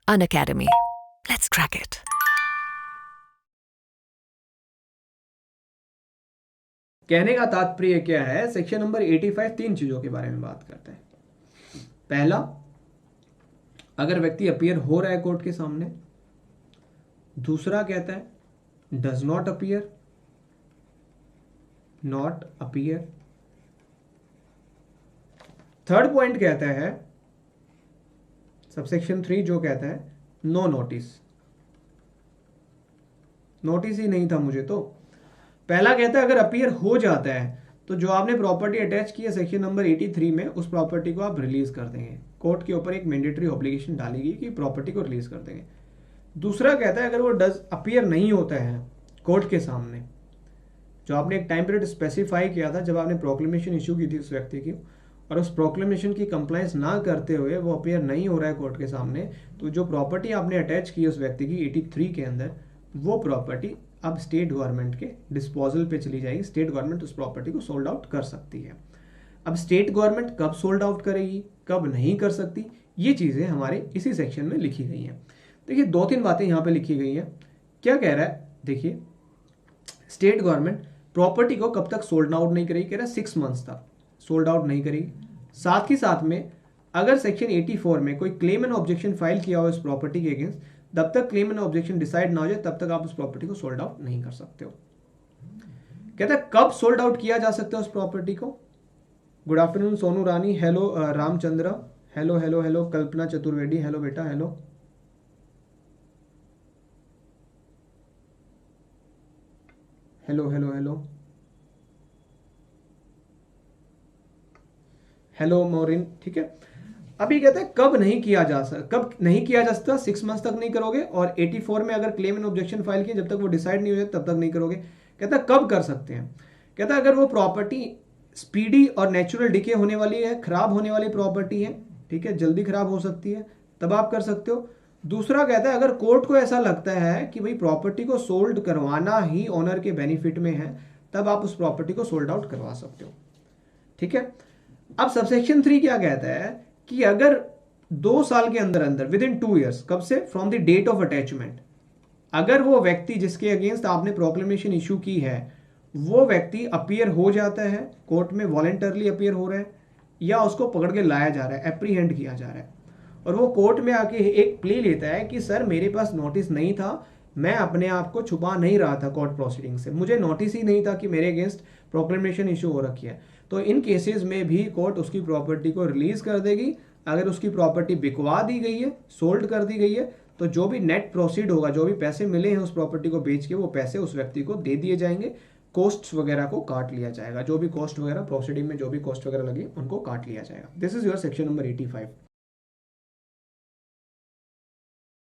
Unacademy. Let's crack it. कहने का तात्पर्य क्या है, सेक्शन नंबर 85 तीन चीजों के बारे में बात करता है। पहला, अगर व्यक्ति अपीयर हो रहा है कोर्ट के सामने। दूसरा कहता है does not appear, not appear. Third point कहता है सबसेक्शन 3 जो कहता है नो नोटिस। नोटिस ही नहीं था मुझे तो। पहला कहता है अगर अपीयर हो जाता है तो जो आपने प्रॉपर्टी अटैच की है सेक्शन नंबर 83 में, उस प्रॉपर्टी को आप रिलीज कर देंगे। कोर्ट के ऊपर एक मैंडेटरी ऑब्लिगेशन डालेगी कि प्रॉपर्टी को रिलीज कर देंगे। दूसरा कहता है अगर वो डज अपीयर नहीं होता है कोर्ट के सामने, जो आपने एक टाइम पीरियड स्पेसिफाई किया था जब आपने प्रोक्लेमेशन इशू की थी उस व्यक्ति की, और उस प्रोक्लेमेशन की कंप्लायंस ना करते हुए वो अपीयर नहीं हो रहा है कोर्ट के सामने, तो जो प्रॉपर्टी आपने अटैच की है उस व्यक्ति की 83 के अंदर, वो प्रॉपर्टी अब स्टेट गवर्नमेंट के डिस्पोजल पे चली जाएगी। स्टेट गवर्नमेंट उस प्रॉपर्टी को सोल्ड आउट कर सकती है। अब स्टेट गवर्नमेंट कब सोल्ड आउट करेगी, कब नहीं कर सकती, ये चीज़ें हमारे इसी सेक्शन में लिखी गई हैं। देखिए 2-3 बातें यहाँ पे लिखी गई हैं। क्या कह रहा है, देखिए स्टेट गवर्नमेंट प्रॉपर्टी को कब तक सोल्ड आउट नहीं करेगी, कह रहा है 6 मंथ्स तक सोल्ड आउट नहीं करेगी। साथ ही साथ में अगर सेक्शन 84 में कोई क्लेम एंड ऑब्जेक्शन फाइल किया हो इस प्रॉपर्टी के अगेंस्ट, तब तक क्लेम एंड ऑब्जेक्शन डिसाइड ना हो जाए तब तक आप उस प्रॉपर्टी को सोल्ड आउट नहीं कर सकते हो। कहता है कब सोल्ड आउट किया जा सकता है उस प्रॉपर्टी को। Good afternoon Sonu Rani, hello Ramchandra, hello hello hello Kalpana Chaturvedi, hello बेटा, hello hello hello hello hello Maureen, ठीक है। अभी कहते हैं कब नहीं किया जा सकता, कब नहीं किया जा सकता, 6 मंथ्स तक नहीं करोगे, और 84 में अगर क्लेम एंड ऑब्जेक्शन फाइल किया जब तक वो डिसाइड नहीं हो जाए तब तक नहीं करोगे। कहता है कब कर सकते हैं, कहता है अगर वो प्रॉपर्टी स्पीडी और नेचुरल डिके होने वाली है, खराब होने वाली प्रॉपर्टी है, ठीक है, जल्दी खराब हो सकती है, तब आप कर सकते हो। दूसरा कहता है अगर कोर्ट को ऐसा लगता है कि भाई प्रॉपर्टी को सोल्ड करवाना ही ओनर के बेनिफिट में है, तब आप उस प्रॉपर्टी को सोल्ड आउट करवा सकते हो, ठीक है। अब सबसेक्शन 3 क्या कहता है कि अगर 2 साल के अंदर अंदर विद इन 2 ईयर्स, कब से, from the date of attachment, अगर वो व्यक्ति जिसके अगेंस्ट आपने प्रोक्लेमेशन इशू की है वो व्यक्ति अपीयर हो जाता है कोर्ट में, वॉलेंटरली अपीयर हो रहा है या उसको पकड़ के लाया जा रहा है, एप्रीहेंड किया जा रहा है, और वो कोर्ट में आके एक प्ले लेता है कि सर मेरे पास नोटिस नहीं था, मैं अपने आप को छुपा नहीं रहा था कोर्ट प्रोसीडिंग से, मुझे नोटिस ही नहीं था कि मेरे अगेंस्ट प्रोक्लेमेशन इशू हो रखी है, तो इन केसेस में भी कोर्ट उसकी प्रॉपर्टी को रिलीज कर देगी। अगर उसकी प्रॉपर्टी बिकवा दी गई है, सोल्ड कर दी गई है, तो जो भी नेट प्रोसीड होगा, जो भी पैसे मिले हैं उस प्रॉपर्टी को बेच के, वो पैसे उस व्यक्ति को दे दिए जाएंगे। कॉस्ट्स वगैरह को काट लिया जाएगा, जो भी कॉस्ट वगैरह प्रोसीडिंग में जो भी कॉस्ट वगैरह लगी उनको काट लिया जाएगा। This is your section number 85।